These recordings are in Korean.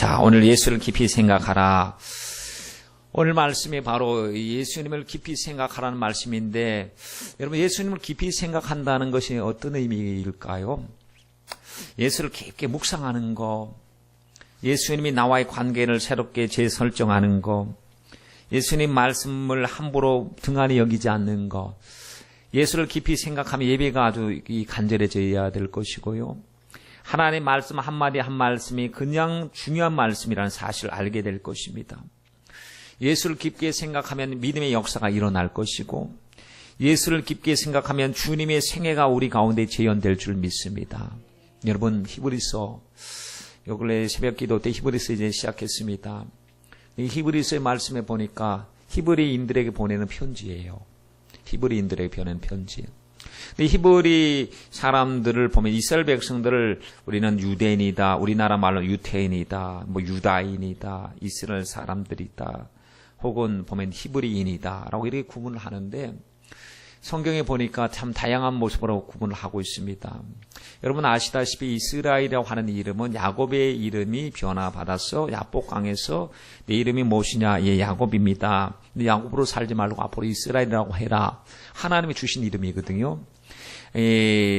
자, 오늘 예수를 깊이 생각하라. 오늘 말씀이 바로 예수님을 깊이 생각하라는 말씀인데, 여러분 예수님을 깊이 생각한다는 것이 어떤 의미일까요? 예수를 깊게 묵상하는 거, 예수님이 나와의 관계를 새롭게 재설정하는 거, 예수님 말씀을 함부로 등한히 여기지 않는 거, 예수를 깊이 생각하면 예배가 아주 간절해져야 될 것이고요. 하나님의 말씀 한마디 한 말씀이 그냥 중요한 말씀이라는 사실을 알게 될 것입니다. 예수를 깊게 생각하면 믿음의 역사가 일어날 것이고, 예수를 깊게 생각하면 주님의 생애가 우리 가운데 재현될 줄 믿습니다. 여러분, 히브리서, 요 근래 새벽 기도 때 히브리서 이제 시작했습니다. 이 히브리서의 말씀에 보니까 히브리인들에게 보내는 편지예요. 히브리인들에게 보내는 편지. 근데 히브리 사람들을 보면 이스라엘 백성들을 우리는 유대인이다, 우리나라 말로 유태인이다, 뭐 유다인이다, 이스라엘 사람들이다, 혹은 보면 히브리인이다 라고 이렇게 구분을 하는데, 성경에 보니까 참 다양한 모습으로 구분을 하고 있습니다. 여러분 아시다시피 이스라엘이라고 하는 이름은 야곱의 이름이 변화받았어. 야복강에서 내 이름이 무엇이냐? 예, 야곱입니다. 근데 야곱으로 살지 말고 앞으로 이스라엘이라고 해라. 하나님이 주신 이름이거든요.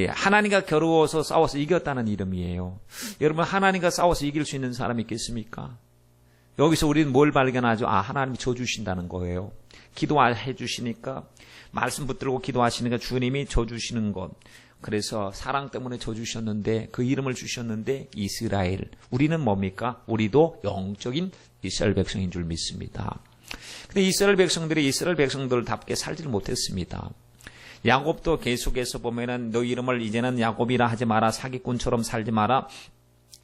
하나님과 겨루어서 싸워서 이겼다는 이름이에요. 여러분 하나님과 싸워서 이길 수 있는 사람이 있겠습니까? 여기서 우리는 뭘 발견하죠? 하나님이 줘 주신다는 거예요. 기도해 주시니까, 말씀 붙들고 기도하시니까 주님이 줘 주시는 것. 그래서 사랑 때문에 줘 주셨는데, 그 이름을 주셨는데 이스라엘. 우리는 뭡니까? 우리도 영적인 이스라엘 백성인 줄 믿습니다. 근데 이스라엘 백성들이 이스라엘 백성들답게 살지를 못했습니다. 야곱도 계속해서 보면은 너 이름을 이제는 야곱이라 하지 마라, 사기꾼처럼 살지 마라,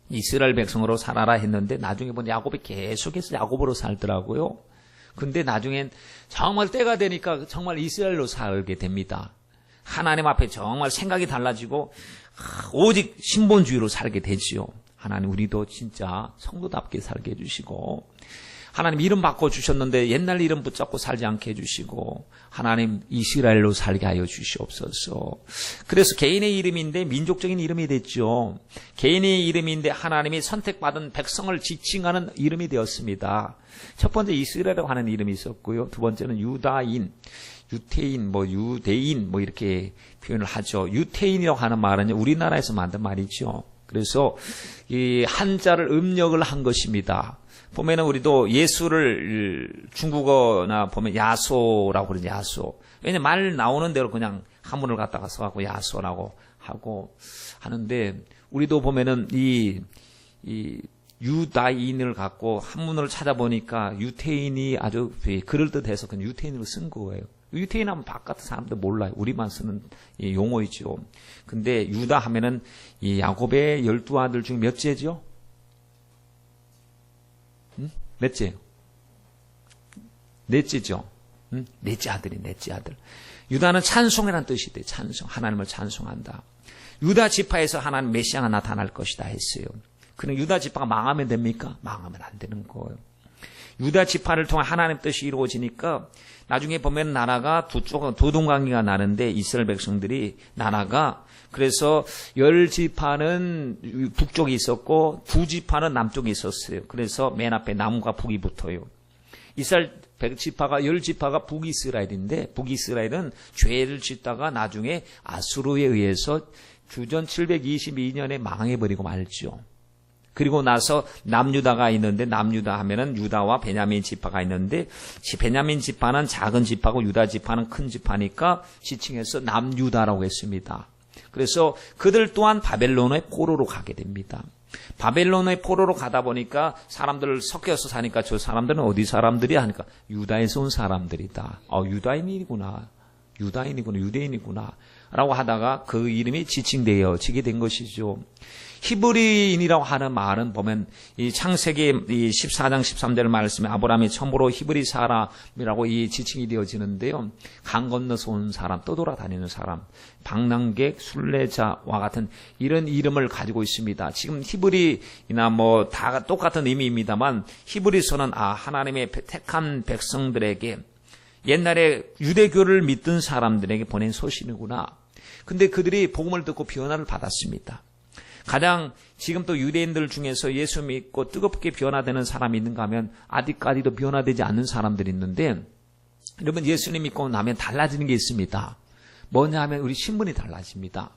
이스라엘 백성으로 살아라 했는데, 나중에 보면 야곱이 계속해서 야곱으로 살더라고요. 근데 나중엔 정말 때가 되니까 정말 이스라엘로 살게 됩니다. 하나님 앞에 정말 생각이 달라지고 오직 신본주의로 살게 되지요. 하나님 우리도 진짜 성도답게 살게 해주시고, 하나님 이름 바꿔주셨는데 옛날 이름 붙잡고 살지 않게 해주시고, 하나님 이스라엘로 살게 하여 주시옵소서. 그래서 개인의 이름인데 민족적인 이름이 됐죠. 개인의 이름인데 하나님이 선택받은 백성을 지칭하는 이름이 되었습니다. 첫 번째 이스라엘이라고 하는 이름이 있었고요. 두 번째는 유다인, 유태인, 유대인 이렇게 표현을 하죠. 유태인이라고 하는 말은 우리나라에서 만든 말이죠. 그래서 이 한자를 음력을 한 것입니다. 보면은 우리도 예수를 중국어나 보면 야소라고 그러죠. 야소. 왜냐면 말 나오는 대로 그냥 한문을 갖다가 써갖고 야소라고 하고 하는데, 우리도 보면은 이 유다인을 갖고 한문을 찾아보니까 유태인이 아주 그럴듯해서 그냥 유태인으로 쓴 거예요. 유태인 하면 바깥 사람들 몰라요. 우리만 쓰는 용어이죠. 근데 유다 하면은 이 야곱의 12아들 중에 몇째죠? 넷째요? 넷째죠? 넷째 아들이 넷째 아들. 유다는 찬송이라는 뜻이 돼요. 찬송. 하나님을 찬송한다. 유다 지파에서 하나님 메시아가 나타날 것이다 했어요. 그럼 유다 지파가 망하면 됩니까? 망하면 안 되는 거예요. 유다 지파를 통해 하나님 뜻이 이루어지니까 나중에 보면 나라가 두 동강이가 나는데, 이스라엘 백성들이 나라가, 그래서 10지파는 북쪽에 있었고 2지파는 남쪽에 있었어요. 그래서 맨 앞에 남과 북이 붙어요. 이스라엘 100지파가 10지파가 북이스라엘인데, 북이스라엘은 죄를 짓다가 나중에 아수르에 의해서 주전 722년에 망해버리고 말죠. 그리고 나서 남유다가 있는데, 남유다 하면은 유다와 베냐민 지파가 있는데, 베냐민 지파는 작은 지파고 유다 지파는 큰 지파니까 지칭해서 남유다라고 했습니다. 그래서 그들 또한 바벨론의 포로로 가게 됩니다. 바벨론의 포로로 가다 보니까 사람들 섞여서 사니까 저 사람들은 어디 사람들이 하니까 유다에서 온 사람들이다. 유다인이구나. 유대인이구나. 라고 하다가 그 이름이 지칭되어지게 된 것이죠. 히브리인이라고 하는 말은 보면 이 창세기 14장 13절 말씀에 아브라함이 처음으로 히브리 사람이라고 이 지칭이 되어지는데요. 강 건너서 온 사람, 떠돌아다니는 사람, 방랑객, 순례자와 같은 이런 이름을 가지고 있습니다. 지금 히브리나 다 똑같은 의미입니다만, 히브리서는 하나님의 택한 백성들에게, 옛날에 유대교를 믿던 사람들에게 보낸 소식이구나. 근데 그들이 복음을 듣고 변화를 받았습니다. 가장 지금 또 유대인들 중에서 예수 믿고 뜨겁게 변화되는 사람이 있는가 하면 아직까지도 변화되지 않는 사람들이 있는데, 여러분 예수님 믿고 나면 달라지는 게 있습니다. 뭐냐 하면 우리 신분이 달라집니다.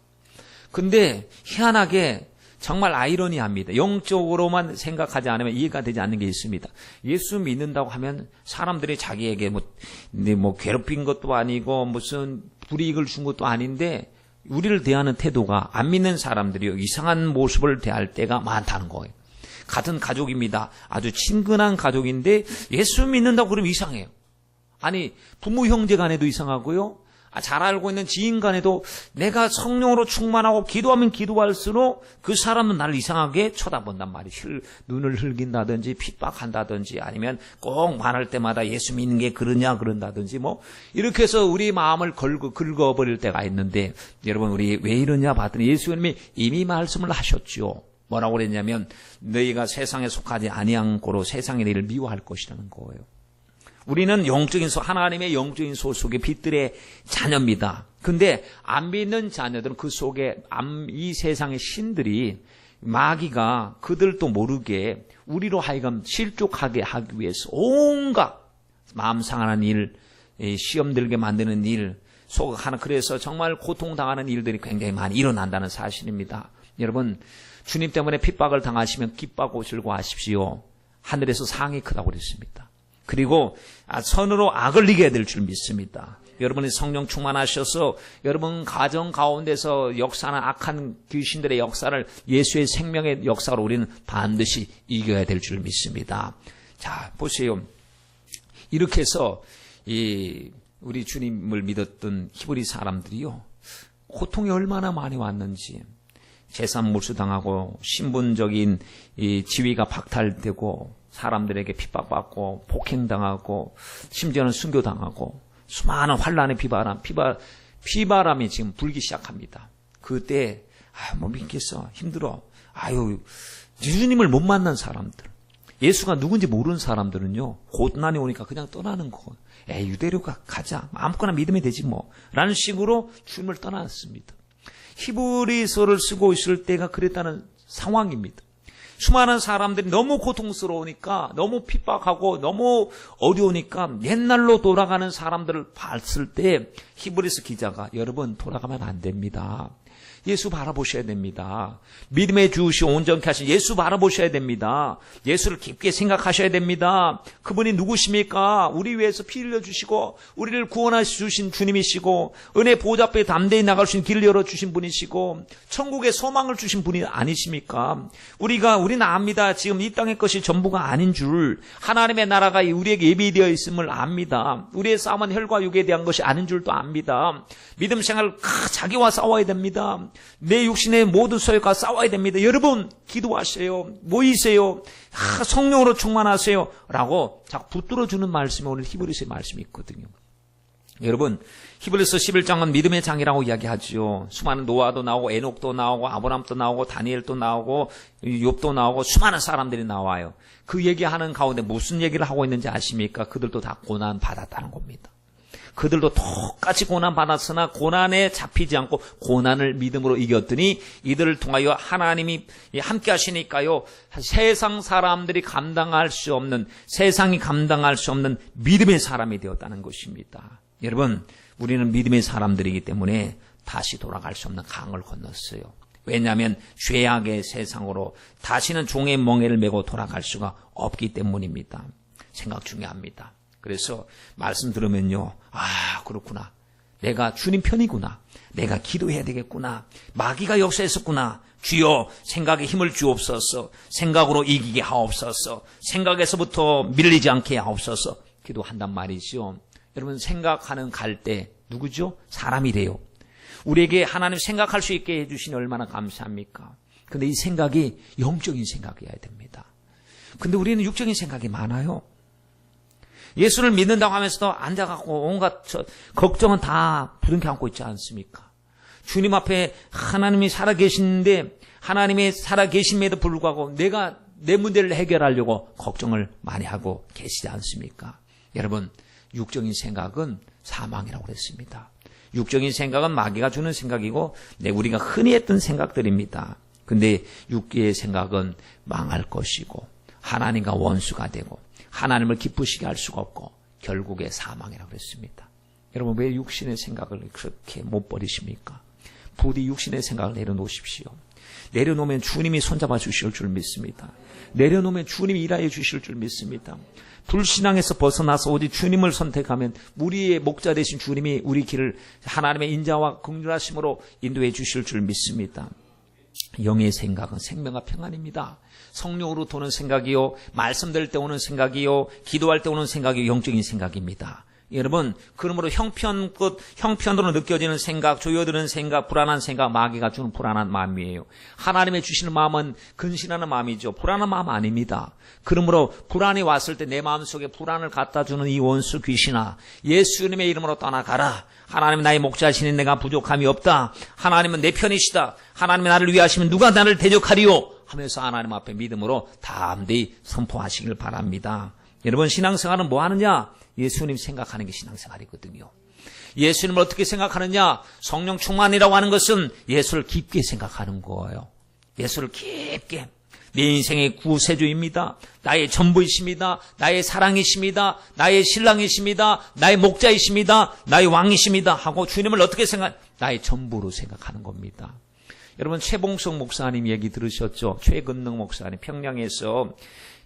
근데 희한하게 정말 아이러니합니다. 영적으로만 생각하지 않으면 이해가 되지 않는 게 있습니다. 예수 믿는다고 하면 사람들이 자기에게 뭐 괴롭힌 것도 아니고 무슨 불이익을 준 것도 아닌데 우리를 대하는 태도가 안 믿는 사람들이 이상한 모습을 대할 때가 많다는 거예요. 같은 가족입니다. 아주 친근한 가족인데 예수 믿는다고 그러면 이상해요. 아니 부모 형제 간에도 이상하고요. 잘 알고 있는 지인 간에도 내가 성령으로 충만하고 기도하면 기도할수록 그 사람은 나를 이상하게 쳐다본단 말이에요. 눈을 흘긴다든지 핍박한다든지 아니면 꼭 말할 때마다 예수 믿는 게 그러냐 그런다든지 뭐 이렇게 해서 우리 마음을 긁어버릴 때가 있는데, 여러분 우리 왜 이러냐 봤더니 예수님이 이미 말씀을 하셨죠. 뭐라고 그랬냐면 너희가 세상에 속하지 아니한 고로 세상이 너희를 미워할 것이라는 거예요. 우리는 하나님의 영적인 소속의 빛들의 자녀입니다. 근데 안 믿는 자녀들은 그 속에 이 세상의 신들이 마귀가 그들도 모르게 우리로 하여금 실족하게 하기 위해서 온갖 마음 상하는 일, 시험 들게 만드는 일, 그래서 정말 고통당하는 일들이 굉장히 많이 일어난다는 사실입니다. 여러분 주님 때문에 핍박을 당하시면 기뻐하고 즐거워하십시오. 하늘에서 상이 크다고 그랬습니다. 그리고 선으로 악을 이겨야 될 줄 믿습니다. 여러분이 성령 충만하셔서 여러분 가정 가운데서 역사나 악한 귀신들의 역사를 예수의 생명의 역사로 우리는 반드시 이겨야 될 줄 믿습니다. 자, 보세요. 이렇게 해서 우리 주님을 믿었던 히브리 사람들이요, 고통이 얼마나 많이 왔는지, 재산 몰수당하고 신분적인 지위가 박탈되고 사람들에게 핍박받고 폭행당하고 심지어는 순교당하고 수많은 환란의 비바람이 지금 불기 시작합니다. 그때 뭐 믿겠어, 힘들어. 예수님을 못 만난 사람들, 예수가 누군지 모르는 사람들은요, 고난이 오니까 그냥 떠나는 거. 유대로 가자, 아무거나 믿으면 되지 뭐 라는 식으로 주님을 떠났습니다. 히브리서를 쓰고 있을 때가 그랬다는 상황입니다. 수많은 사람들이 너무 고통스러우니까, 너무 핍박하고 너무 어려우니까 옛날로 돌아가는 사람들을 봤을 때 히브리서 기자가 여러분 돌아가면 안 됩니다. 예수 바라보셔야 됩니다. 믿음의 주시 온전케 하신 예수 바라보셔야 됩니다. 예수를 깊게 생각하셔야 됩니다. 그분이 누구십니까? 우리 위해서 피 흘려주시고 우리를 구원하시 주신 주님이시고 은혜 보좌 앞에 담대히 나갈 수 있는 길을 열어주신 분이시고 천국의 소망을 주신 분이 아니십니까? 우리는 압니다. 지금 이 땅의 것이 전부가 아닌 줄, 하나님의 나라가 우리에게 예비되어 있음을 압니다. 우리의 싸움은 혈과 육에 대한 것이 아닌 줄도 압니다. 믿음 생활 자기와 싸워야 됩니다. 내 육신의 모든 소욕과 싸워야 됩니다. 여러분 기도하세요. 모이세요. 성령으로 충만하세요. 라고 자꾸 붙들어주는 말씀이 오늘 히브리서의 말씀이 있거든요. 여러분 히브리서 11장은 믿음의 장이라고 이야기하죠. 수많은 노아도 나오고 에녹도 나오고 아브라함도 나오고 다니엘도 나오고 욥도 나오고 수많은 사람들이 나와요. 그 얘기하는 가운데 무슨 얘기를 하고 있는지 아십니까? 그들도 다 고난 받았다는 겁니다. 그들도 똑같이 고난받았으나 고난에 잡히지 않고 고난을 믿음으로 이겼더니 이들을 통하여 하나님이 함께 하시니까요, 세상이 감당할 수 없는 믿음의 사람이 되었다는 것입니다. 여러분 우리는 믿음의 사람들이기 때문에 다시 돌아갈 수 없는 강을 건넜어요. 왜냐하면 죄악의 세상으로 다시는 종의 멍에를 메고 돌아갈 수가 없기 때문입니다. 생각 중요합니다. 그래서 말씀 들으면요, 그렇구나, 내가 주님 편이구나, 내가 기도해야 되겠구나, 마귀가 역사했었구나, 주여 생각에 힘을 주옵소서, 생각으로 이기게 하옵소서, 생각에서부터 밀리지 않게 하옵소서 기도한단 말이죠. 여러분 생각하는 갈대 누구죠? 사람이래요. 우리에게 하나님 생각할 수 있게 해주시니 얼마나 감사합니까? 근데 이 생각이 영적인 생각이어야 됩니다. 근데 우리는 육적인 생각이 많아요. 예수를 믿는다고 하면서도 앉아갖고 온갖 걱정은 다 부둥켜 안고 있지 않습니까? 주님 앞에 하나님이 살아계시는데 하나님이 살아계심에도 불구하고 내가 내 문제를 해결하려고 걱정을 많이 하고 계시지 않습니까? 여러분 육적인 생각은 사망이라고 그랬습니다. 육적인 생각은 마귀가 주는 생각이고 우리가 흔히 했던 생각들입니다. 근데 육계의 생각은 망할 것이고 하나님과 원수가 되고 하나님을 기쁘시게 할 수가 없고 결국에 사망이라고 그랬습니다. 여러분 왜 육신의 생각을 그렇게 못 버리십니까? 부디 육신의 생각을 내려놓으십시오. 내려놓으면 주님이 손잡아 주실 줄 믿습니다. 내려놓으면 주님이 일하여 주실 줄 믿습니다. 불신앙에서 벗어나서 오직 주님을 선택하면 우리의 목자 되신 주님이 우리 길을 하나님의 인자와 긍휼하심으로 인도해 주실 줄 믿습니다. 영의 생각은 생명과 평안입니다. 성령으로 도는 생각이요, 말씀드릴 때 오는 생각이요, 기도할 때 오는 생각이 영적인 생각입니다. 여러분, 그러므로 형편으로 느껴지는 생각, 조여드는 생각, 불안한 생각, 마귀가 주는 불안한 마음이에요. 하나님의 주시는 마음은 근신하는 마음이죠. 불안한 마음 아닙니다. 그러므로 불안이 왔을 때 내 마음속에 불안을 갖다 주는 이 원수 귀신아, 예수님의 이름으로 떠나가라. 하나님은 나의 목자시니 내가 부족함이 없다. 하나님은 내 편이시다. 하나님이 나를 위하시면 누가 나를 대적하리요? 하면서 하나님 앞에 믿음으로 담대히 선포하시길 바랍니다. 여러분, 신앙생활은 뭐 하느냐? 예수님 생각하는 게 신앙생활이거든요. 예수님을 어떻게 생각하느냐? 성령 충만이라고 하는 것은 예수를 깊게 생각하는 거예요. 예수를 깊게. 내 인생의 구세주입니다. 나의 전부이십니다. 나의 사랑이십니다. 나의 신랑이십니다. 나의 목자이십니다. 나의 왕이십니다. 하고 주님을 어떻게 나의 전부로 생각하는 겁니다. 여러분, 최봉석 목사님 얘기 들으셨죠? 최근능 목사님 평양에서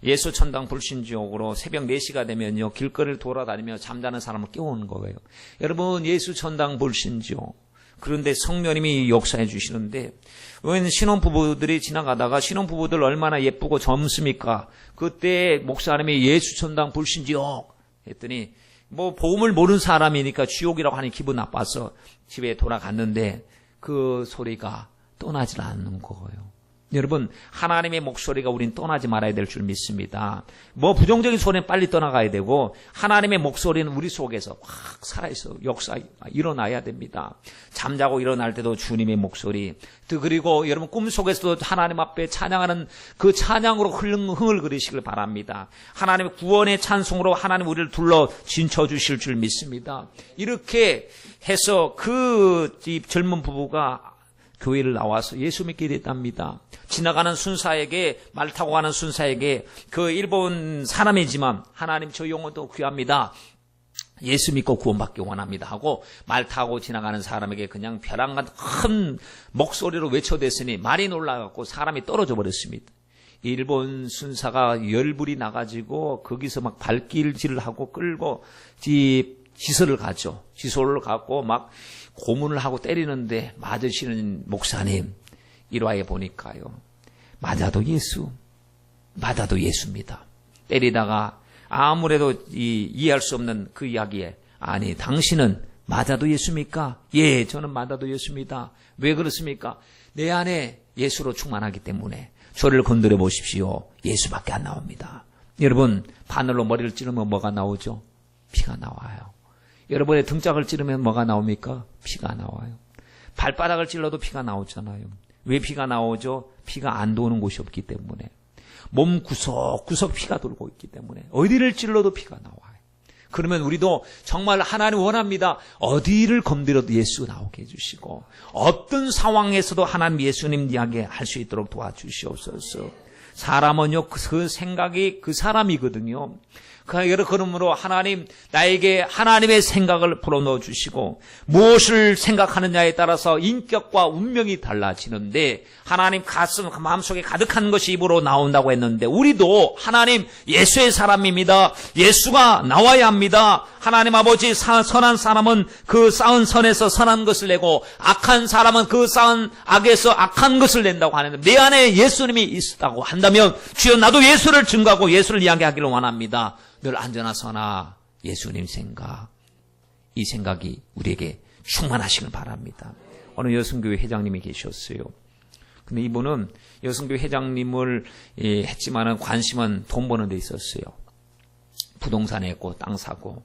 예수 천당 불신지옥으로 새벽 4시가 되면요, 길거리를 돌아다니며 잠자는 사람을 깨우는 거예요. 여러분, 예수 천당 불신지옥. 그런데 성령님이 역사해 주시는데, 왜 신혼부부들이 지나가다가 신혼부부들 얼마나 예쁘고 젊습니까? 그때 목사님이 예수 천당 불신지옥 했더니, 뭐 복음을 모르는 사람이니까 지옥이라고 하니 기분 나빠서 집에 돌아갔는데 그 소리가 떠나질 않는 거예요. 여러분, 하나님의 목소리가 우린 떠나지 말아야 될 줄 믿습니다. 뭐 부정적인 소리는 빨리 떠나가야 되고 하나님의 목소리는 우리 속에서 확 살아있어 역사 일어나야 됩니다. 잠자고 일어날 때도 주님의 목소리, 또 그리고 여러분 꿈속에서도 하나님 앞에 찬양하는 그 찬양으로 흥을 그리시길 바랍니다. 하나님의 구원의 찬송으로 하나님 우리를 둘러 진쳐주실 줄 믿습니다. 이렇게 해서 그 젊은 부부가 교회를 나와서 예수 믿게 됐답니다. 지나가는 순사에게, 말 타고 가는 순사에게, 그 일본 사람이지만 하나님 저 영혼도 귀합니다. 예수 믿고 구원받기 원합니다 하고 말 타고 지나가는 사람에게 그냥 벼랑 같은 큰 목소리로 외쳐댔으니 말이 놀라갖고 사람이 떨어져 버렸습니다. 일본 순사가 열불이 나가지고 거기서 막 발길질을 하고 끌고 지소를 가죠. 지소를 갖고 막 고문을 하고 때리는데 맞으시는 목사님 일화에 보니까요, 맞아도 예수입니다. 때리다가 아무래도 이해할 수 없는 그 이야기에, 아니 당신은 맞아도 예수입니까? 예, 저는 맞아도 예수입니다. 왜 그렇습니까? 내 안에 예수로 충만하기 때문에. 저를 건드려 보십시오. 예수밖에 안 나옵니다. 여러분, 바늘로 머리를 찌르면 뭐가 나오죠? 피가 나와요. 여러분의 등짝을 찌르면 뭐가 나옵니까? 피가 나와요. 발바닥을 찔러도 피가 나오잖아요. 왜 피가 나오죠? 피가 안 도는 곳이 없기 때문에. 몸 구석구석 피가 돌고 있기 때문에 어디를 찔러도 피가 나와요. 그러면 우리도 정말 하나님 원합니다. 어디를 건드려도 예수 나오게 해주시고 어떤 상황에서도 하나님 예수님 이야기 할 수 있도록 도와주시옵소서. 사람은요, 그 생각이 그 사람이거든요. 그러므로 하나님, 나에게 하나님의 생각을 불어넣어 주시고 무엇을 생각하느냐에 따라서 인격과 운명이 달라지는데, 하나님 마음속에 가득한 것이 입으로 나온다고 했는데 우리도 하나님 예수의 사람입니다. 예수가 나와야 합니다. 하나님 아버지, 선한 사람은 그 쌓은 선에서 선한 것을 내고 악한 사람은 그 쌓은 악에서 악한 것을 낸다고 하는데, 내 안에 예수님이 있다고 한다면 주여 나도 예수를 증거하고 예수를 이야기하기를 원합니다. 늘 안전하서나 예수님 생각, 이 생각이 우리에게 충만하시길 바랍니다. 어느 여성교회 회장님이 계셨어요. 근데 이분은 여성교회 회장님을 했지만은 관심은 돈 버는 데 있었어요. 부동산에 했고 땅 사고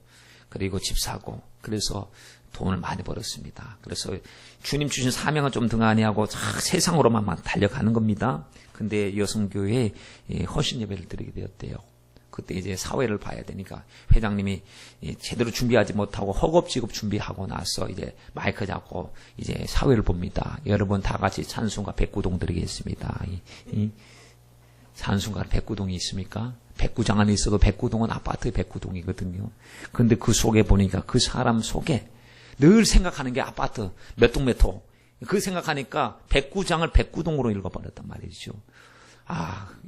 그리고 집 사고, 그래서 돈을 많이 벌었습니다. 그래서 주님 주신 사명은 좀 등한히 하고 세상으로만 달려가는 겁니다. 근데 여성교회에 헌신 예배를 드리게 되었대요. 그때 이제 사회를 봐야 되니까 회장님이 제대로 준비하지 못하고 허겁지겁 준비하고 나서 이제 마이크 잡고 이제 사회를 봅니다. 여러분 다 같이 찬송가 백구동 드리겠습니다. 찬송가 백구동이 있습니까? 백구장 안에 있어도 백구동은 아파트의 백구동이거든요. 근데 그 속에 보니까 그 사람 속에 늘 생각하는 게 아파트 몇 동 몇 호. 그 생각하니까 백구장을 백구동으로 읽어버렸단 말이죠.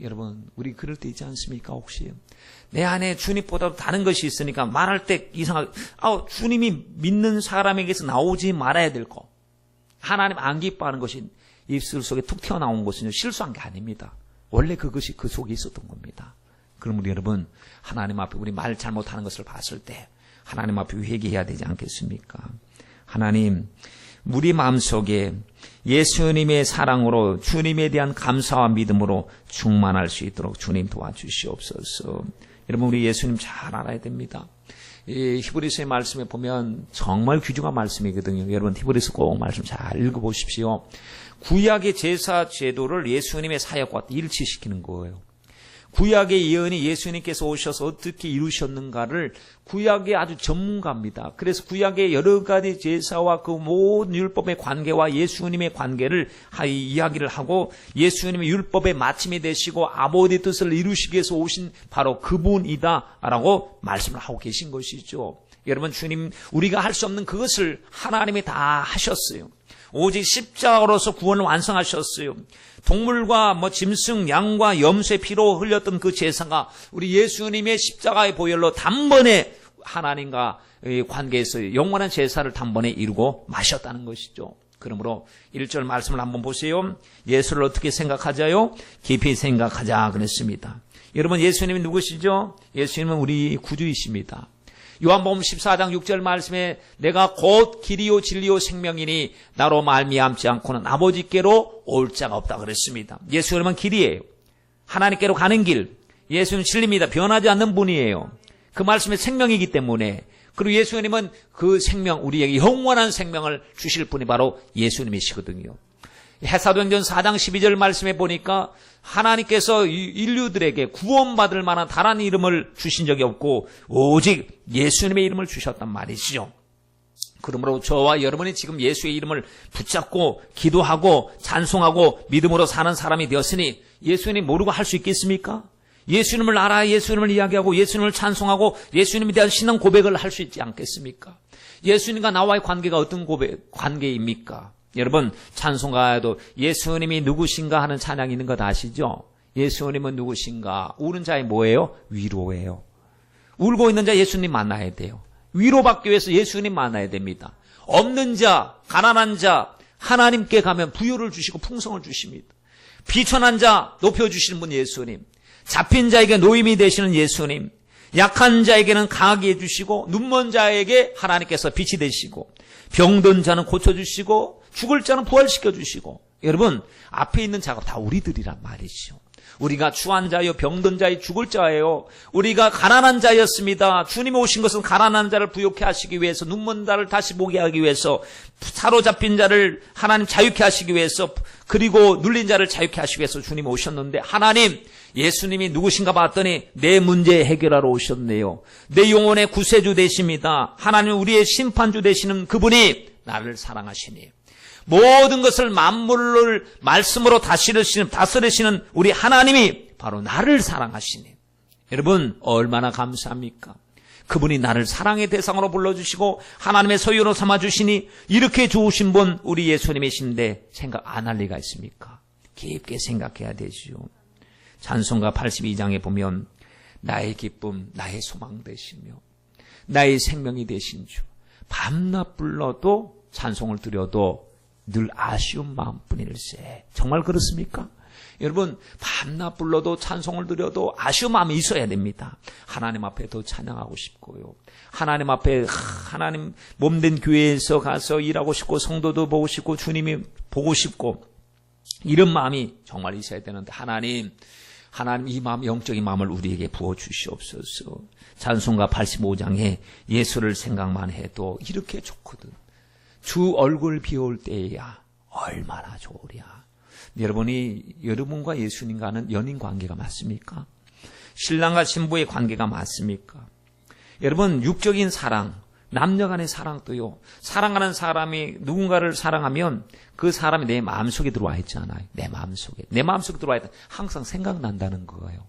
여러분 우리 그럴 때 있지 않습니까? 혹시 내 안에 주님보다도 다른 것이 있으니까 말할 때 이상하게 주님이 믿는 사람에게서 나오지 말아야 될 거, 하나님 안 기뻐하는 것이 입술 속에 툭 튀어나온 것은 실수한 게 아닙니다. 원래 그것이 그 속에 있었던 겁니다. 그럼 우리 여러분 하나님 앞에 우리 말 잘못하는 것을 봤을 때 하나님 앞에 회개해야 되지 않겠습니까? 하나님, 우리 마음속에 예수님의 사랑으로 주님에 대한 감사와 믿음으로 충만할 수 있도록 주님 도와주시옵소서. 여러분 우리 예수님 잘 알아야 됩니다. 이 히브리서의 말씀에 보면 정말 귀중한 말씀이거든요. 여러분 히브리서 꼭 말씀 잘 읽어보십시오. 구약의 제사 제도를 예수님의 사역과 일치시키는 거예요. 구약의 예언이 예수님께서 오셔서 어떻게 이루셨는가를 구약의 아주 전문가입니다. 그래서 구약의 여러 가지 제사와 그 모든 율법의 관계와 예수님의 관계를 이야기를 하고 예수님의 율법의 마침이 되시고 아버지 뜻을 이루시기 위해서 오신 바로 그분이다라고 말씀을 하고 계신 것이죠. 여러분 주님 우리가 할 수 없는 그것을 하나님이 다 하셨어요. 오직 십자가로서 구원을 완성하셨어요. 동물과 짐승, 양과 염소의 피로 흘렸던 그 제사가 우리 예수님의 십자가의 보혈로 단번에 하나님과 관계에서 영원한 제사를 단번에 이루고 마셨다는 것이죠. 그러므로 1절 말씀을 한번 보세요. 예수를 어떻게 생각하자요? 깊이 생각하자 그랬습니다. 여러분 예수님이 누구시죠? 예수님은 우리 구주이십니다. 요한복음 14장 6절 말씀에 내가 곧 길이요 진리요 생명이니 나로 말미암지 않고는 아버지께로 올 자가 없다 그랬습니다. 예수님은 길이에요. 하나님께로 가는 길. 예수님은 진리입니다. 변하지 않는 분이에요. 그 말씀이 생명이기 때문에. 그리고 예수님은 그 생명, 우리에게 영원한 생명을 주실 분이 바로 예수님이시거든요. 사도행전 4장 12절 말씀에 보니까 하나님께서 인류들에게 구원받을 만한 다른 이름을 주신 적이 없고 오직 예수님의 이름을 주셨단 말이죠. 그러므로 저와 여러분이 지금 예수의 이름을 붙잡고 기도하고 찬송하고 믿음으로 사는 사람이 되었으니 예수님 모르고 할 수 있겠습니까? 예수님을 알아야 예수님을 이야기하고 예수님을 찬송하고 예수님에 대한 신앙 고백을 할 수 있지 않겠습니까? 예수님과 나와의 관계가 어떤 관계입니까? 여러분 찬송가에도 예수님이 누구신가 하는 찬양이 있는 것 아시죠? 예수님은 누구신가? 우는 자의 뭐예요? 위로예요. 울고 있는 자 예수님 만나야 돼요. 위로받기 위해서 예수님 만나야 됩니다. 없는 자, 가난한 자 하나님께 가면 부요를 주시고 풍성을 주십니다. 비천한 자 높여주시는 분 예수님, 잡힌 자에게 노임이 되시는 예수님, 약한 자에게는 강하게 해주시고 눈먼 자에게 하나님께서 빛이 되시고 병든 자는 고쳐주시고 죽을 자는 부활시켜주시고 여러분 앞에 있는 자가 다 우리들이란 말이죠. 우리가 추한 자요 병든 자요 죽을 자예요. 우리가 가난한 자였습니다. 주님이 오신 것은 가난한 자를 부욕해 하시기 위해서 눈먼 자를 다시 보게 하기 위해서 사로잡힌 자를 하나님 자유케 하시기 위해서 그리고 눌린 자를 자유케 하시기 위해서 주님이 오셨는데 하나님 예수님이 누구신가 봤더니 내 문제 해결하러 오셨네요. 내 영혼의 구세주 되십니다. 하나님 우리의 심판주 되시는 그분이 나를 사랑하시니 모든 것을 만물을 말씀으로 다스리시는 우리 하나님이 바로 나를 사랑하시니 여러분 얼마나 감사합니까? 그분이 나를 사랑의 대상으로 불러주시고 하나님의 소유로 삼아주시니 이렇게 좋으신 분 우리 예수님이신데 생각 안 할 리가 있습니까? 깊게 생각해야 되지요. 찬송가 82장에 보면 나의 기쁨 나의 소망 되시며 나의 생명이 되신 주 밤낮 불러도 찬송을 드려도 늘 아쉬운 마음뿐일세. 정말 그렇습니까? 여러분 밤낮 불러도 찬송을 드려도 아쉬운 마음이 있어야 됩니다. 하나님 앞에 더 찬양하고 싶고요. 하나님 앞에 하나님 몸된 교회에서 가서 일하고 싶고 성도도 보고 싶고 주님이 보고 싶고 이런 마음이 정말 있어야 되는데 하나님 이 마음 영적인 마음을 우리에게 부어주시옵소서. 찬송가 85장에 예수를 생각만 해도 이렇게 좋거든. 주 얼굴 비올 때야 얼마나 좋으랴. 여러분과 예수님과는 연인 관계가 맞습니까? 신랑과 신부의 관계가 맞습니까? 여러분, 육적인 사랑, 남녀 간의 사랑도요, 사랑하는 사람이 누군가를 사랑하면 그 사람이 내 마음속에 들어와 있잖아요. 내 마음속에 들어와 있다. 항상 생각난다는 거예요.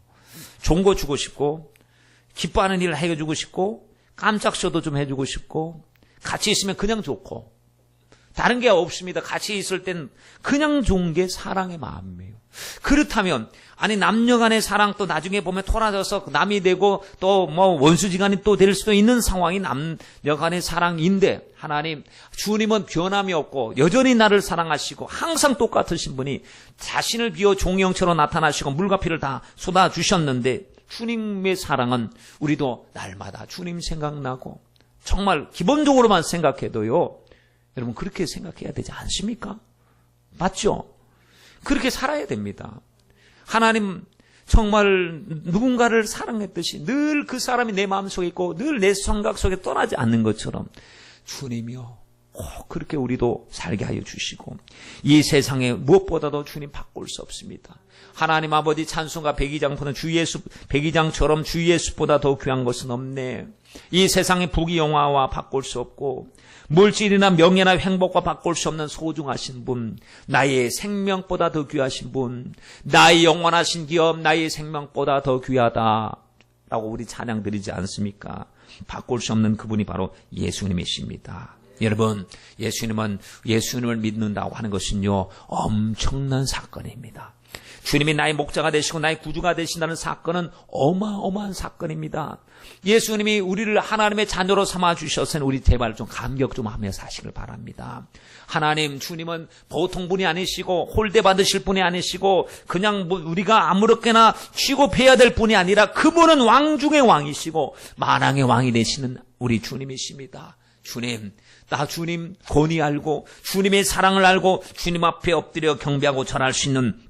좋은 거 주고 싶고, 기뻐하는 일을 해주고 싶고, 깜짝 쇼도 좀 해주고 싶고, 같이 있으면 그냥 좋고, 다른 게 없습니다. 같이 있을 땐 그냥 좋은 게 사랑의 마음이에요. 그렇다면, 아니, 남녀 간의 사랑 또 나중에 보면 토라져서 남이 되고 또 원수지간이 또 될 수도 있는 상황이 남녀 간의 사랑인데, 하나님, 주님은 변함이 없고 여전히 나를 사랑하시고 항상 똑같으신 분이 자신을 비워 종영처로 나타나시고 물과 피를 다 쏟아주셨는데, 주님의 사랑은 우리도 날마다 주님 생각나고, 정말 기본적으로만 생각해도요, 여러분 그렇게 생각해야 되지 않습니까? 맞죠? 그렇게 살아야 됩니다. 하나님 정말 누군가를 사랑했듯이 늘 그 사람이 내 마음속에 있고 늘 내 생각 속에 떠나지 않는 것처럼 주님이요, 꼭 그렇게 우리도 살게 하여 주시고, 이 세상에 무엇보다도 주님 바꿀 수 없습니다. 하나님 아버지, 찬송가 백이장보다 백이장처럼 주 예수보다 더 귀한 것은 없네. 이 세상의 부귀영화와 바꿀 수 없고 물질이나 명예나 행복과 바꿀 수 없는 소중하신 분, 나의 생명보다 더 귀하신 분, 나의 영원하신 기업, 나의 생명보다 더 귀하다라고 우리 찬양 드리지 않습니까? 바꿀 수 없는 그분이 바로 예수님이십니다. 여러분, 예수님을 믿는다고 하는 것은요, 엄청난 사건입니다. 주님이 나의 목자가 되시고 나의 구주가 되신다는 사건은 어마어마한 사건입니다. 예수님이 우리를 하나님의 자녀로 삼아주셨으니 우리 제발 좀 감격 좀 하며 사시길 바랍니다. 하나님, 주님은 보통 분이 아니시고 홀대 받으실 분이 아니시고 그냥 우리가 아무렇게나 취급해야 될 분이 아니라 그분은 왕 중의 왕이시고 만왕의 왕이 되시는 우리 주님이십니다. 주님, 나 주님 권위 알고 주님의 사랑을 알고 주님 앞에 엎드려 경배하고 절할 수 있는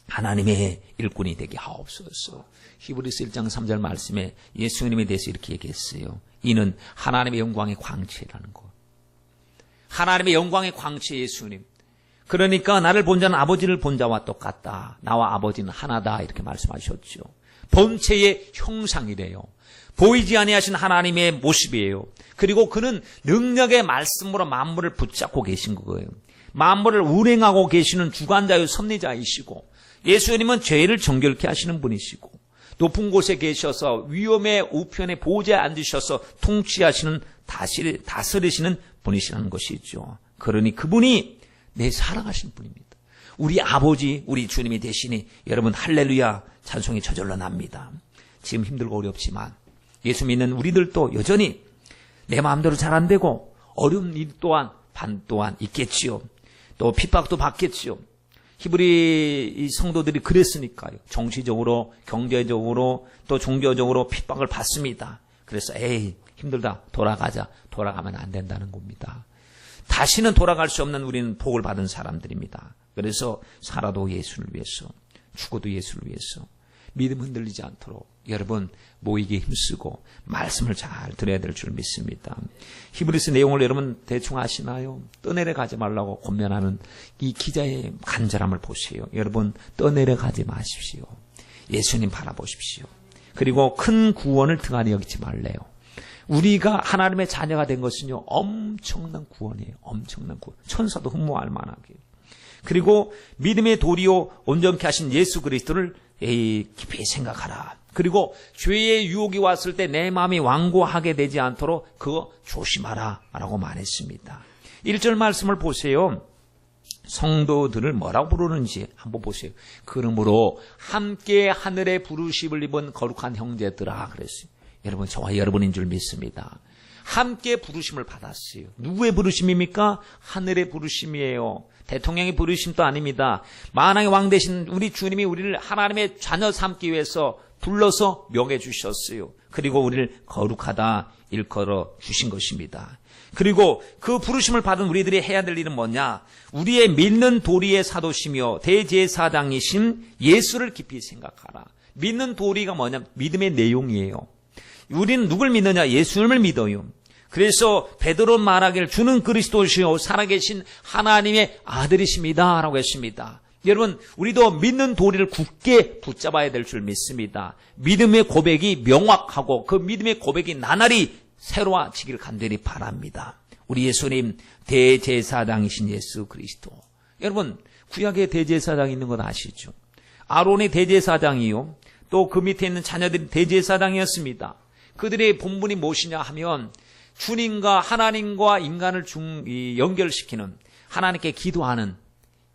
하나님의 일꾼이 되게 하옵소서. 히브리서 1장 3절 말씀에 예수님에 대해서 이렇게 얘기했어요. 이는 하나님의 영광의 광채라는 것. 하나님의 영광의 광채 예수님. 그러니까 나를 본 자는 아버지를 본 자와 똑같다. 나와 아버지는 하나다. 이렇게 말씀하셨죠. 본체의 형상이래요. 보이지 아니하신 하나님의 모습이에요. 그리고 그는 능력의 말씀으로 만물을 붙잡고 계신 거예요. 만물을 운행하고 계시는 주관자요 섭리자이시고, 예수님은 죄를 정결케 하시는 분이시고, 높은 곳에 계셔서 위엄의 우편에 보좌에 앉으셔서 통치하시는 다스리시는 분이시라는 것이죠. 그러니 그분이 내 사랑하신 분입니다. 우리 아버지, 우리 주님이 되시니 여러분 할렐루야 찬송이 저절로 납니다. 지금 힘들고 어렵지만 예수 믿는 우리들도 여전히 내 마음대로 잘 안 되고 어려운 일 또한 반 또한 있겠지요. 또 핍박도 받겠지요. 히브리 성도들이 그랬으니까요. 정치적으로, 경제적으로, 또 종교적으로 핍박을 받습니다. 그래서 힘들다, 돌아가면 안 된다는 겁니다. 다시는 돌아갈 수 없는 우리는 복을 받은 사람들입니다. 그래서 살아도 예수를 위해서, 죽어도 예수를 위해서 믿음 흔들리지 않도록 여러분 모이게 힘쓰고 말씀을 잘 들어야 될 줄 믿습니다. 히브리서 내용을 여러분 대충 아시나요? 떠내려가지 말라고 권면하는 이 기자의 간절함을 보세요. 여러분 떠내려가지 마십시오. 예수님 바라보십시오. 그리고 큰 구원을 등한히 여기지 말래요. 우리가 하나님의 자녀가 된 것은요, 엄청난 구원이에요. 엄청난 구원. 천사도 흠모할 만하게. 그리고 믿음의 도리요 온전케 하신 예수 그리스도를 깊이 생각하라. 그리고 죄의 유혹이 왔을 때 내 마음이 완고하게 되지 않도록 그거 조심하라 라고 말했습니다. 1절 말씀을 보세요. 성도들을 뭐라고 부르는지 한번 보세요. 그러므로 함께 하늘의 부르심을 입은 거룩한 형제들아 그랬어요. 여러분, 저와 여러분인 줄 믿습니다. 함께 부르심을 받았어요. 누구의 부르심입니까? 하늘의 부르심이에요. 대통령의 부르심도 아닙니다. 만왕의 왕 되신 우리 주님이 우리를 하나님의 자녀 삼기 위해서 불러서 명해 주셨어요. 그리고 우리를 거룩하다 일컬어 주신 것입니다. 그리고 그 부르심을 받은 우리들이 해야 될 일은 뭐냐? 우리의 믿는 도리의 사도시며 대제사장이신 예수를 깊이 생각하라. 믿는 도리가 뭐냐? 믿음의 내용이에요. 우리는 누굴 믿느냐? 예수님을 믿어요. 그래서 베드로 말하기를 주는 그리스도시요 살아계신 하나님의 아들이십니다 라고 했습니다. 여러분, 우리도 믿는 도리를 굳게 붙잡아야 될 줄 믿습니다. 믿음의 고백이 명확하고 그 믿음의 고백이 나날이 새로워지기를 간절히 바랍니다. 우리 예수님 대제사장이신 예수 그리스도. 여러분, 구약에 대제사장이 있는 건 아시죠? 아론의 대제사장이요. 또 그 밑에 있는 자녀들이 대제사장이었습니다. 그들의 본분이 무엇이냐 하면 주님과 하나님과 인간을 연결시키는, 하나님께 기도하는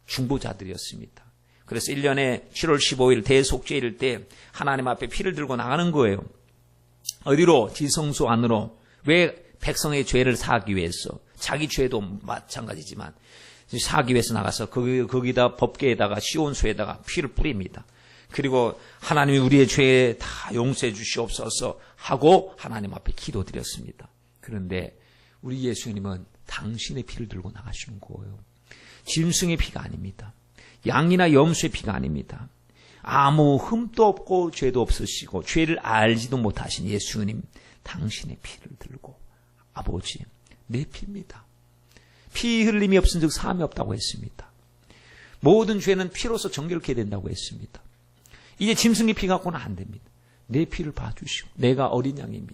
중보자들이었습니다. 그래서 1년에 7월 15일 대속죄일 때 하나님 앞에 피를 들고 나가는 거예요. 어디로? 지성소 안으로. 왜? 백성의 죄를 사하기 위해서. 자기 죄도 마찬가지지만 사하기 위해서 나가서 거기다 법궤에다가 시온수에다가 피를 뿌립니다. 그리고 하나님이 우리의 죄 다 용서해 주시옵소서 하고 하나님 앞에 기도드렸습니다. 그런데 우리 예수님은 당신의 피를 들고 나가시는 거예요. 짐승의 피가 아닙니다. 양이나 염소의 피가 아닙니다. 아무 흠도 없고 죄도 없으시고 죄를 알지도 못하신 예수님, 당신의 피를 들고 아버지, 내 피입니다. 피 흘림이 없은 즉 사함이 없다고 했습니다. 모든 죄는 피로서 정결케 된다고 했습니다. 이제 짐승의 피 갖고는 안 됩니다. 내 피를 봐주시고 내가 어린 양입니다.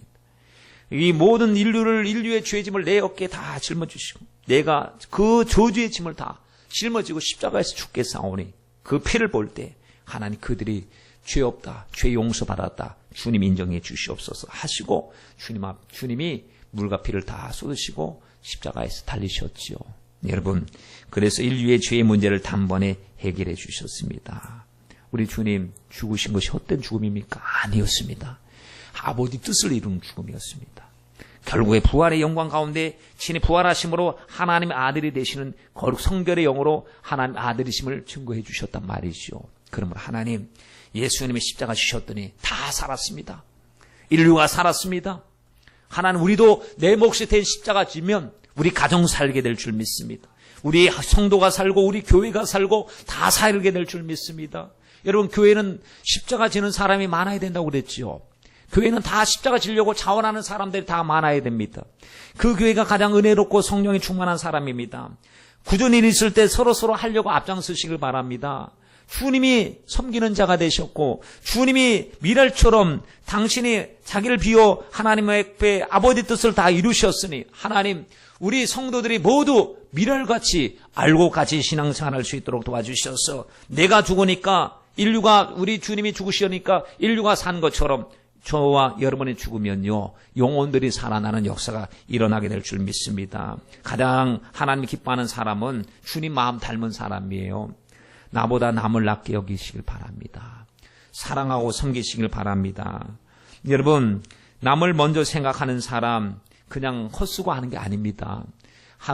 이 모든 인류의 죄 짐을 내 어깨에 다 짊어주시고 내가 그 저주의 짐을 다 짊어지고 십자가에서 죽겠사오니 그 피를 볼 때 하나님 그들이 죄 없다, 죄 용서받았다, 주님 인정해 주시옵소서 하시고 주님이 물과 피를 다 쏟으시고 십자가에서 달리셨지요. 여러분, 그래서 인류의 죄의 문제를 단번에 해결해 주셨습니다. 우리 주님 죽으신 것이 헛된 죽음입니까? 아니었습니다. 아버지 뜻을 이루는 죽음이었습니다. 결국에 부활의 영광 가운데 친히 부활하심으로 하나님의 아들이 되시는 거룩 성결의 영으로 하나님의 아들이심을 증거해 주셨단 말이죠. 그러므로 하나님, 예수님이 십자가 지셨더니 다 살았습니다. 인류가 살았습니다. 하나님, 우리도 내 몫이 된 십자가 지면 우리 가정 살게 될 줄 믿습니다. 우리 성도가 살고 우리 교회가 살고 다 살게 될 줄 믿습니다. 여러분, 교회는 십자가 지는 사람이 많아야 된다고 그랬지요. 교회는 다 십자가 지려고 자원하는 사람들이 다 많아야 됩니다. 그 교회가 가장 은혜롭고 성령이 충만한 사람입니다. 구전일 있을 때 서로서로 하려고 앞장서시길 바랍니다. 주님이 섬기는 자가 되셨고 주님이 미랄처럼 당신이 자기를 비워 하나님의 앞에 아버지 뜻을 다 이루셨으니 하나님, 우리 성도들이 모두 미랄같이 알고 같이 신앙생활할 수 있도록 도와주셔서 내가 죽으니까 인류가, 우리 주님이 죽으시니까 인류가 산 것처럼 저와 여러분이 죽으면요, 영혼들이 살아나는 역사가 일어나게 될 줄 믿습니다. 가장 하나님이 기뻐하는 사람은 주님 마음 닮은 사람이에요. 나보다 남을 낫게 여기시길 바랍니다. 사랑하고 섬기시길 바랍니다. 여러분, 남을 먼저 생각하는 사람 그냥 헛수고하는 게 아닙니다.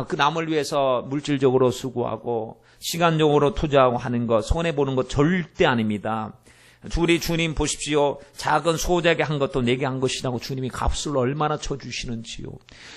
그 남을 위해서 물질적으로 수고하고 시간적으로 투자하고 하는 것, 손해보는 것 절대 아닙니다. 우리 주님 보십시오. 작은 소작에 한 것도 내게 한 것이라고 주님이 값을 얼마나 쳐주시는지요.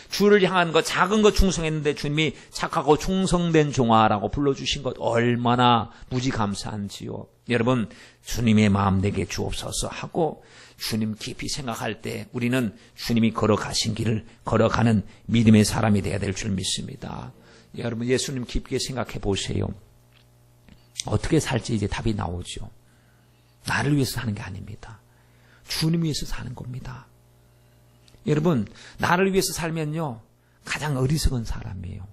주를 향한 것, 작은 것 충성했는데 주님이 착하고 충성된 종아라고 불러주신 것 얼마나 무지 감사한지요. 여러분, 주님의 마음 내게 주옵소서 하고 주님 깊이 생각할 때 우리는 주님이 걸어가신 길을 걸어가는 믿음의 사람이 되어야 될 줄 믿습니다. 여러분, 예수님 깊게 생각해 보세요. 어떻게 살지 이제 답이 나오죠. 나를 위해서 사는 게 아닙니다. 주님 위해서 사는 겁니다. 여러분, 나를 위해서 살면요, 가장 어리석은 사람이에요.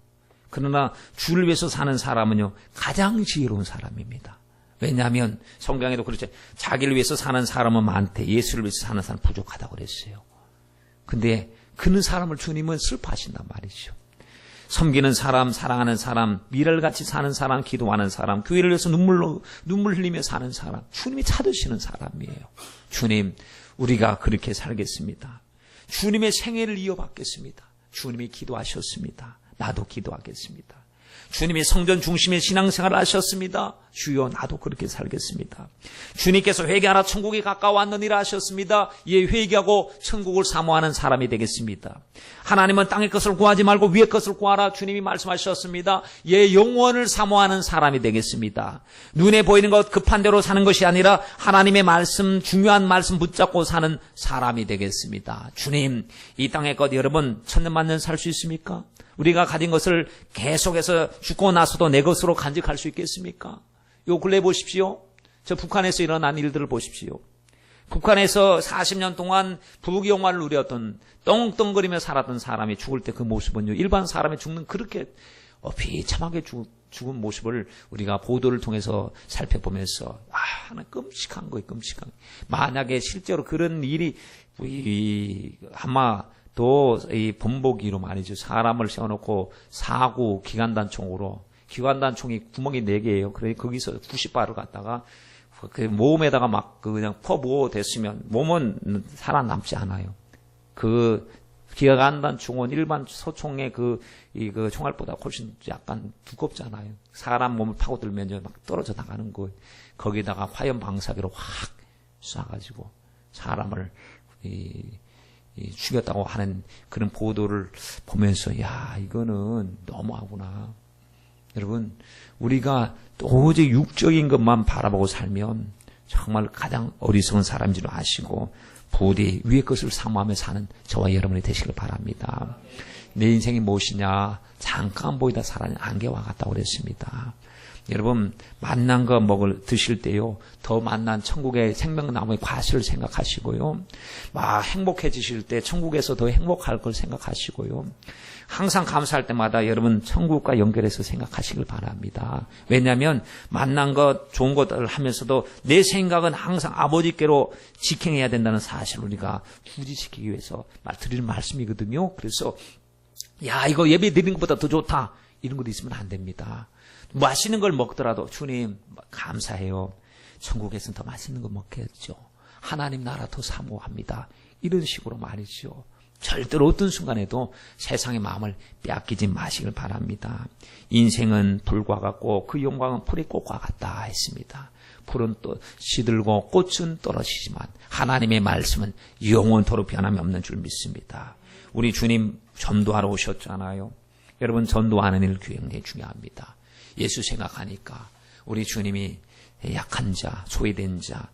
그러나 주를 위해서 사는 사람은요, 가장 지혜로운 사람입니다. 왜냐하면 성경에도 그렇죠. 자기를 위해서 사는 사람은 많대, 예수를 위해서 사는 사람은 부족하다고 그랬어요. 근데 그런 사람을 주님은 슬퍼하신단 말이죠. 섬기는 사람, 사랑하는 사람, 미랄같이 사는 사람, 기도하는 사람, 교회를 위해서 눈물 흘리며 사는 사람, 주님이 찾으시는 사람이에요. 주님, 우리가 그렇게 살겠습니다. 주님의 생애를 이어받겠습니다. 주님이 기도하셨습니다. 나도 기도하겠습니다. 주님이 성전 중심의 신앙생활을 하셨습니다. 주여, 나도 그렇게 살겠습니다. 주님께서 회개하라 천국이 가까워왔느니라 하셨습니다. 예, 회개하고 천국을 사모하는 사람이 되겠습니다. 하나님은 땅의 것을 구하지 말고 위의 것을 구하라 주님이 말씀하셨습니다. 예, 영원을 사모하는 사람이 되겠습니다. 눈에 보이는 것 급한 대로 사는 것이 아니라 하나님의 말씀, 중요한 말씀 붙잡고 사는 사람이 되겠습니다. 주님, 이 땅의 것 여러분 천년만년 살 수 있습니까? 우리가 가진 것을 계속해서 죽고 나서도 내 것으로 간직할 수 있겠습니까? 요 근래 보십시오. 저 북한에서 일어난 일들을 보십시오. 북한에서 40년 동안 부귀영화를 누렸던 떵떵거리며 살았던 사람이 죽을 때 그 모습은요. 일반 사람이 죽는 그렇게 비참하게 죽은 모습을 우리가 보도를 통해서 살펴보면서 하나 끔찍한 거예요. 끔찍한 거예요. 만약에 실제로 그런 일이 아마 또 이 본보기로 말이죠. 사람을 세워놓고 사구 기관단총이 구멍이 4개예요. 그래 거기서 90발을 갖다가 그 몸에다가 막 그냥 퍼부어 됐으면 몸은 살아남지 않아요. 그 기관단총은 일반 소총의 그 총알보다 훨씬 약간 두껍잖아요. 사람 몸을 파고들면 막 떨어져 나가는 거예요. 거기다가 화염 방사기로 확 쏴가지고 사람을 죽였다고 하는 그런 보도를 보면서 야 이거는 너무하구나. 여러분 우리가 오직 육적인 것만 바라보고 살면 정말 가장 어리석은 사람인 줄 아시고 부디 위의 것을 사모하며 사는 저와 여러분이 되시길 바랍니다. 내 인생이 무엇이냐 잠깐 보이다 사라진 안개와 같다고 그랬습니다. 여러분 만난 거 드실 때요 더 만난 천국의 생명나무의 과실을 생각하시고요 막 행복해지실 때 천국에서 더 행복할 걸 생각하시고요 항상 감사할 때마다 여러분 천국과 연결해서 생각하시길 바랍니다. 왜냐하면 만난 것 좋은 것들을 하면서도 내 생각은 항상 아버지께로 직행해야 된다는 사실을 우리가 부지시키기 위해서 드리는 말씀이거든요. 그래서 야 이거 예배 드리는 것보다 더 좋다 이런 것도 있으면 안 됩니다. 맛있는 걸 먹더라도 주님 감사해요. 천국에서는 더 맛있는 거 먹겠죠. 하나님 나라 더 사모합니다. 이런 식으로 말이죠. 절대로 어떤 순간에도 세상의 마음을 빼앗기지 마시길 바랍니다. 인생은 불과 같고 그 영광은 풀의 꽃과 같다 했습니다. 풀은 또 시들고 꽃은 떨어지지만 하나님의 말씀은 영원토록 변함이 없는 줄 믿습니다. 우리 주님 전도하러 오셨잖아요. 여러분 전도하는 일 굉장히 중요합니다. 예수 생각하니까 우리 주님이 약한 자, 소외된 자,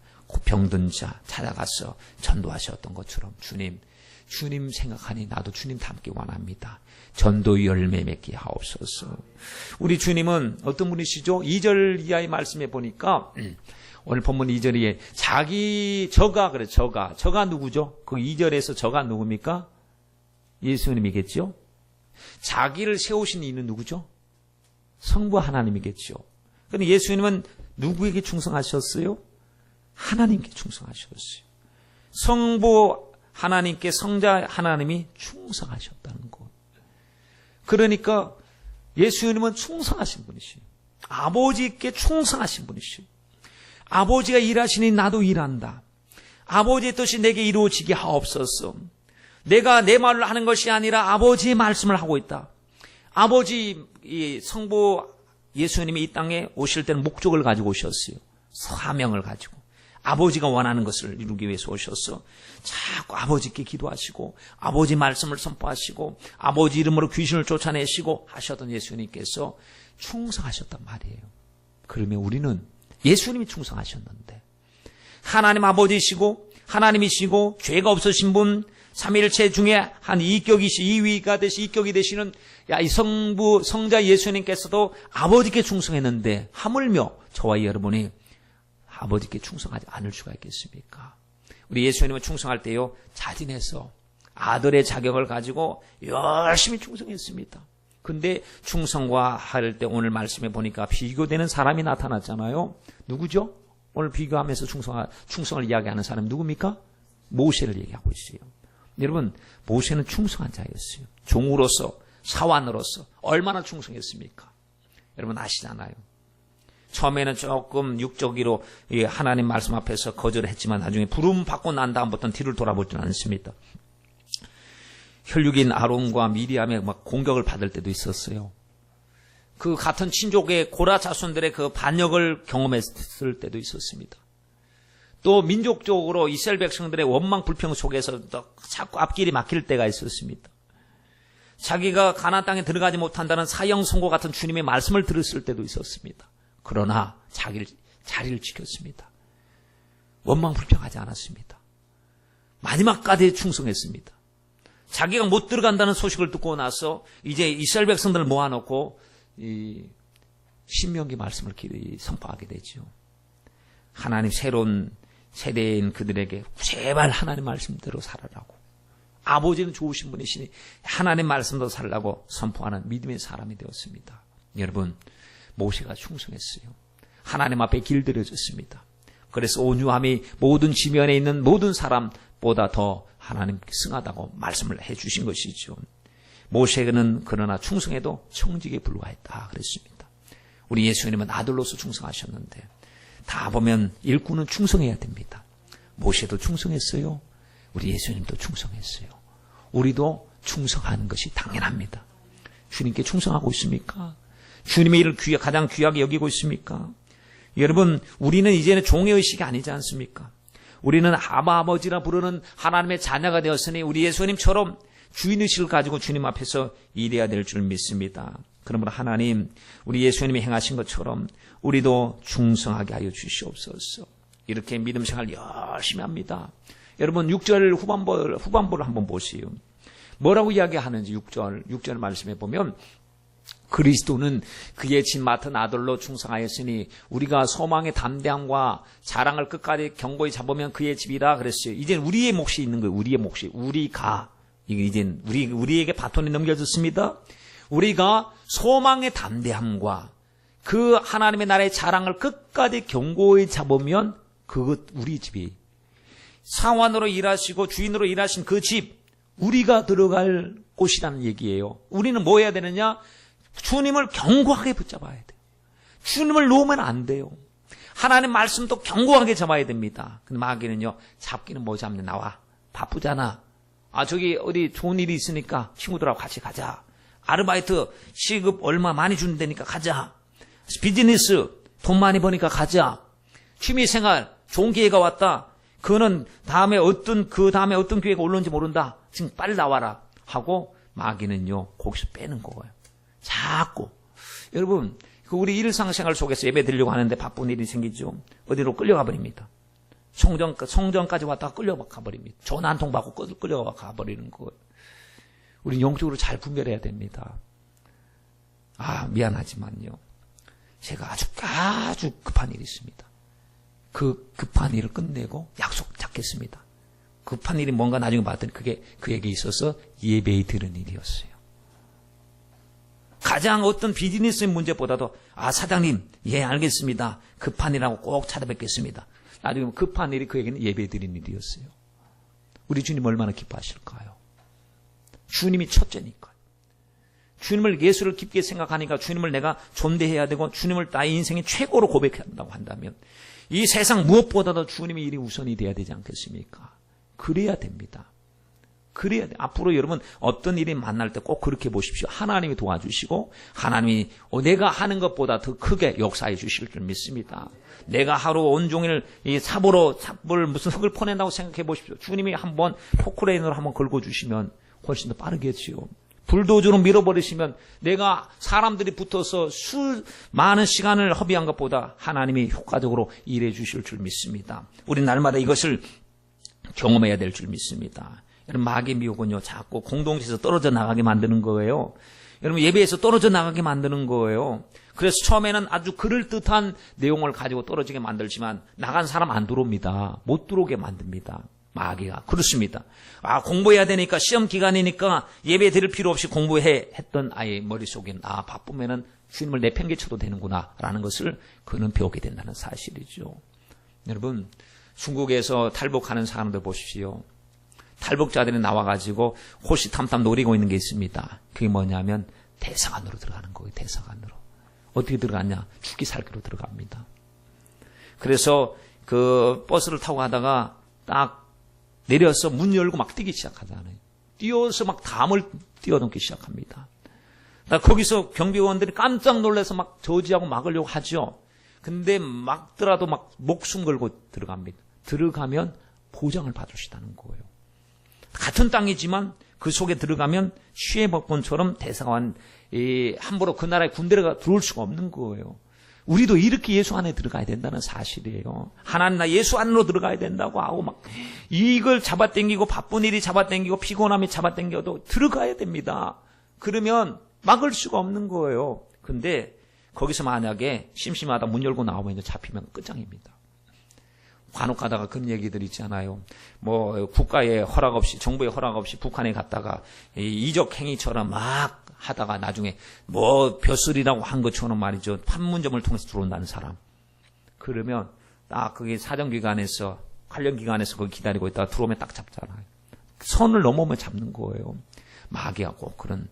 병든 자 찾아가서 전도하셨던 것처럼 주님 생각하니 나도 주님 닮기 원합니다. 전도 열매 맺게 하옵소서. 우리 주님은 어떤 분이시죠? 2절 이하의 말씀에 보니까 오늘 본문 2절에 저가 누구죠? 그 2절에서 저가 누굽니까? 예수님이겠죠? 자기를 세우신 이는 누구죠? 성부 하나님이겠죠. 그런데 예수님은 누구에게 충성하셨어요? 하나님께 충성하셨어요. 성부 하나님께 성자 하나님이 충성하셨다는 것. 그러니까 예수님은 충성하신 분이시요. 아버지께 충성하신 분이시요. 아버지가 일하시니 나도 일한다. 아버지의 뜻이 내게 이루어지게 하옵소서. 내가 내 말을 하는 것이 아니라 아버지의 말씀을 하고 있다. 아버지 성부 예수님이 이 땅에 오실 때는 목적을 가지고 오셨어요. 사명을 가지고. 아버지가 원하는 것을 이루기 위해서 오셔서 자꾸 아버지께 기도하시고 아버지 말씀을 선포하시고 아버지 이름으로 귀신을 쫓아내시고 하셨던 예수님께서 충성하셨단 말이에요. 그러면 우리는 예수님이 충성하셨는데 하나님 아버지이시고 하나님이시고 죄가 없으신 분 삼위일체 중에 한 이격이 되시는 이 성자 예수님께서도 아버지께 충성했는데 하물며 저와 여러분이 아버지께 충성하지 않을 수가 있겠습니까? 우리 예수님은 충성할 때요 자진해서 아들의 자격을 가지고 열심히 충성했습니다. 근데 충성과 할 때 오늘 말씀해 보니까 비교되는 사람이 나타났잖아요. 누구죠? 오늘 비교하면서 충성을 이야기하는 사람 누굽니까? 모세를 얘기하고 있어요. 여러분 모세는 충성한 자였어요. 종으로서 사환으로서 얼마나 충성했습니까? 여러분 아시잖아요. 처음에는 조금 육적으로 하나님 말씀 앞에서 거절을 했지만 나중에 부름 받고 난 다음부터는 뒤를 돌아보지는 않습니다. 혈육인 아론과 미리암의 막 공격을 받을 때도 있었어요. 그 같은 친족의 고라 자손들의 그 반역을 경험했을 때도 있었습니다. 또 민족적으로 이스라엘 백성들의 원망 불평 속에서 자꾸 앞길이 막힐 때가 있었습니다. 자기가 가나안 땅에 들어가지 못한다는 사형 선고 같은 주님의 말씀을 들었을 때도 있었습니다. 그러나 자리를 지켰습니다. 원망 불평하지 않았습니다. 마지막까지 충성했습니다. 자기가 못 들어간다는 소식을 듣고 나서 이제 이스라엘 백성들을 모아놓고 신명기 말씀을 선포하게 되죠. 하나님 새로운 세대인 그들에게 제발 하나님 말씀대로 살아라고, 아버지는 좋으신 분이시니 하나님 말씀대로 살라고 선포하는 믿음의 사람이 되었습니다. 여러분, 모세가 충성했어요. 하나님 앞에 길들여졌습니다. 그래서 온유함이 모든 지면에 있는 모든 사람보다 더 하나님께 승하다고 말씀을 해주신 것이죠. 모세는 그러나 충성해도 청직에 불과했다 그랬습니다. 우리 예수님은 아들로서 충성하셨는데 다 보면 일꾼은 충성해야 됩니다. 모세도 충성했어요. 우리 예수님도 충성했어요. 우리도 충성하는 것이 당연합니다. 주님께 충성하고 있습니까? 주님의 일을 가장 귀하게 여기고 있습니까? 여러분, 우리는 이제는 종의 의식이 아니지 않습니까? 우리는 아버지라 부르는 하나님의 자녀가 되었으니 우리 예수님처럼 주인의식을 가지고 주님 앞에서 일해야 될 줄 믿습니다. 그러므로 하나님, 우리 예수님이 행하신 것처럼 우리도 충성하게 하여 주시옵소서. 이렇게 믿음 생활 열심히 합니다. 여러분, 6절 후반부를 한번 보세요. 뭐라고 이야기하는지 6절 말씀해 보면, 그리스도는 그의 진 맡은 아들로 충성하였으니 우리가 소망의 담대함과 자랑을 끝까지 견고히 잡으면 그의 집이라 그랬어요. 이젠 우리의 몫이 있는 거예요. 우리의 몫이. 이젠 우리에게 바톤이 넘겨졌습니다. 우리가 소망의 담대함과 그 하나님의 나라의 자랑을 끝까지 견고히 잡으면 그것 우리 집이, 상환으로 일하시고 주인으로 일하신 그 집, 우리가 들어갈 곳이라는 얘기예요. 우리는 뭐 해야 되느냐? 주님을 견고하게 붙잡아야 돼요. 주님을 놓으면 안 돼요. 하나님 말씀도 견고하게 잡아야 됩니다. 근데 마귀는요, 잡기는 뭐 잡냐, 나와. 바쁘잖아. 저기 어디 좋은 일이 있으니까 친구들하고 같이 가자. 아르바이트 시급 얼마 많이 준다니까 가자. 비즈니스 돈 많이 버니까 가자. 취미생활 좋은 기회가 왔다. 그거는 그 다음에 어떤 기회가 올라온지 모른다. 지금 빨리 나와라 하고 마귀는요, 거기서 빼는 거예요. 자꾸. 여러분, 우리 일상생활 속에서 예배 드리려고 하는데 바쁜 일이 생기죠. 어디로 끌려가 버립니다. 성전까지 왔다가 끌려가 버립니다. 전화 한 통 받고 끌려가 버리는 거예요. 우리 영적으로 잘 분별해야 됩니다. 미안하지만요, 제가 아주 급한 일이 있습니다. 그 급한 일을 끝내고 약속 잡겠습니다. 급한 일이 뭔가 나중에 봤더니 그게 그에게 있어서 예배에 드는 일이었어요. 가장 어떤 비즈니스의 문제보다도 사장님, 예, 알겠습니다. 급한 일하고 꼭 찾아뵙겠습니다. 나중에 급한 일이 그에게는 예배 드리는 일이었어요. 우리 주님 얼마나 기뻐하실까요? 주님이 첫째니까요. 주님을, 예수를 깊게 생각하니까 주님을 내가 존대해야 되고 주님을 나의 인생의 최고로 고백한다고 한다면 이 세상 무엇보다도 주님의 일이 우선이 돼야 되지 않겠습니까? 그래야 됩니다. 그래야 돼. 앞으로 여러분 어떤 일이 만날 때 꼭 그렇게 보십시오. 하나님이 도와주시고 하나님이 내가 하는 것보다 더 크게 역사해 주실 줄 믿습니다. 내가 하루 온종일 이 삽을 무슨 흙을 퍼낸다고 생각해 보십시오. 주님이 한번 포크레인으로 한번 긁어주시면 훨씬 더 빠르겠지요. 불도저로 밀어버리시면 내가 사람들이 붙어서 많은 시간을 허비한 것보다 하나님이 효과적으로 일해 주실 줄 믿습니다. 우리 날마다 이것을 경험해야 될 줄 믿습니다. 여러분, 마귀의 미혹은요, 자꾸 공동체에서 떨어져 나가게 만드는 거예요. 여러분, 예배에서 떨어져 나가게 만드는 거예요. 그래서 처음에는 아주 그럴듯한 내용을 가지고 떨어지게 만들지만 나간 사람 안 들어옵니다. 못 들어오게 만듭니다. 마귀가. 그렇습니다. 공부해야 되니까, 시험 기간이니까 예배 드릴 필요 없이 공부해 했던 아이의 머릿속에는 바쁘면은 주님을 내팽개쳐도 되는구나 라는 것을 그는 배우게 된다는 사실이죠. 여러분, 중국에서 탈북하는 사람들 보십시오. 탈북자들이 나와가지고 호시탐탐 노리고 있는 게 있습니다. 그게 뭐냐면 대사관으로 들어가는 거예요. 대사관으로. 어떻게 들어갔냐? 죽기 살기로 들어갑니다. 그래서 그 버스를 타고 가다가 딱 내려서 문 열고 막 뛰기 시작하잖아요. 뛰어서 막 담을 뛰어넘기 시작합니다. 거기서 경비원들이 깜짝 놀라서 막 저지하고 막으려고 하죠. 근데 막더라도 막 목숨 걸고 들어갑니다. 들어가면 보장을 받으시다는 거예요. 같은 땅이지만 그 속에 들어가면 시해법권처럼 대사관 함부로 그 나라의 군대가 들어올 수가 없는 거예요. 우리도 이렇게 예수 안에 들어가야 된다는 사실이에요. 하나님 나 예수 안으로 들어가야 된다고 하고 막 이걸 잡아당기고 바쁜 일이 잡아당기고 피곤함이 잡아당겨도 들어가야 됩니다. 그러면 막을 수가 없는 거예요. 근데 거기서 만약에 심심하다 문 열고 나오면 잡히면 끝장입니다. 간혹가다가 그런 얘기들 있잖아요. 뭐 국가의 허락 없이, 정부의 허락 없이 북한에 갔다가 이적 행위처럼 막 하다가 나중에 뭐 벼슬이라고 한 것처럼 말이죠. 판문점을 통해서 들어온다는 사람. 그러면 딱 그게 사정기관에서, 관련기관에서 거기 기다리고 있다가 들어오면 딱 잡잖아요. 선을 넘으면 잡는 거예요. 마귀하고 그런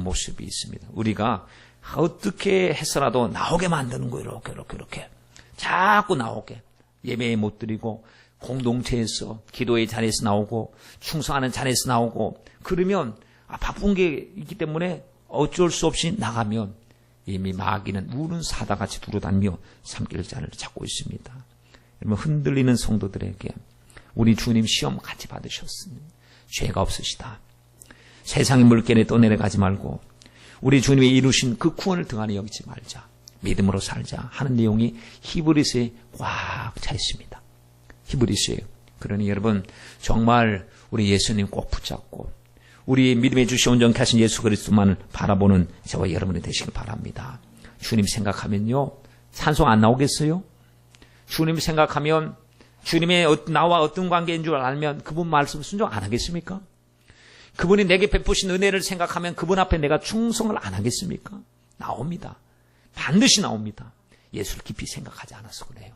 모습이 있습니다. 우리가 어떻게 해서라도 나오게 만드는 거예요. 이렇게. 자꾸 나오게. 예배에 못 드리고, 공동체에서, 기도의 자리에서 나오고, 충성하는 자리에서 나오고, 그러면 바쁜 게 있기 때문에 어쩔 수 없이 나가면 이미 마귀는 우는 사다같이 두루다니며 삼킬 자를 찾고 있습니다. 여러분, 흔들리는 성도들에게 우리 주님 시험 같이 받으셨습니다. 죄가 없으시다. 세상의 물결에 떠내려가지 말고 우리 주님이 이루신 그 구원을 등한히 여기지 말자. 믿음으로 살자 하는 내용이 히브리서에 꽉 차 있습니다. 히브리서에. 그러니 여러분 정말 우리 예수님 꼭 붙잡고 우리 믿음의 주시 온전케 하신 예수 그리스도만을 바라보는 저와 여러분이 되시길 바랍니다. 주님 생각하면요. 찬송 안 나오겠어요? 주님 생각하면 주님의 나와 어떤 관계인 줄 알면 그분 말씀 순종 안 하겠습니까? 그분이 내게 베푸신 은혜를 생각하면 그분 앞에 내가 충성을 안 하겠습니까? 나옵니다. 반드시 나옵니다. 예수를 깊이 생각하지 않아서 그래요.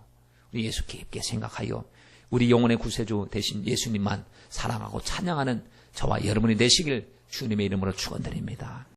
우리 예수 깊게 생각하여 우리 영혼의 구세주 되신 예수님만 사랑하고 찬양하는 저와 여러분이 되시길 주님의 이름으로 축원드립니다.